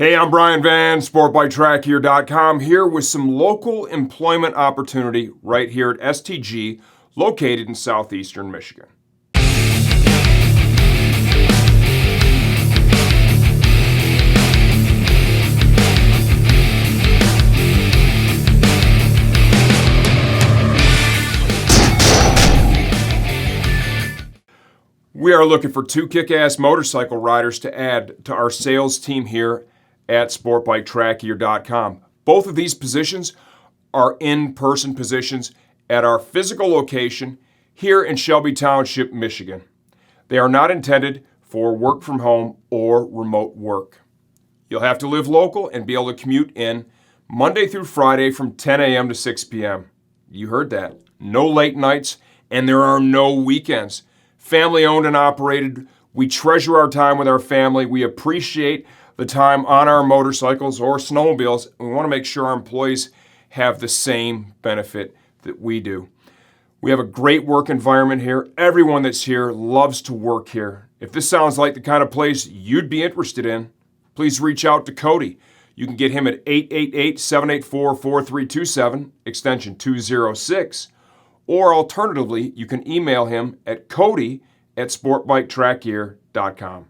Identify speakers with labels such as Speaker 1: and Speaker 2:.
Speaker 1: Hey, I'm Brian Van, SportbikeTrackHere.com, here with some local employment opportunity right here at STG, located in southeastern Michigan. We are looking for two kick-ass motorcycle riders to add to our sales team here at SportbikeTrackHere.com. Both of these positions are in-person positions at our physical location here in Shelby Township, Michigan. They are not intended for work from home or remote work. You'll have to live local and be able to commute in Monday through Friday from 10 a.m. to 6 p.m. You heard that. No late nights, and there are no weekends. Family owned and operated. We treasure our time with our family. We appreciate the time on our motorcycles or snowmobiles. We want to make sure our employees have the same benefit that we do. We have a great work environment here. Everyone that's here loves to work here. If this sounds like the kind of place you'd be interested in, please reach out to Cody. You can get him at 888-784-4327, extension 206. Or alternatively, you can email him at cody@sportbiketrackgear.com.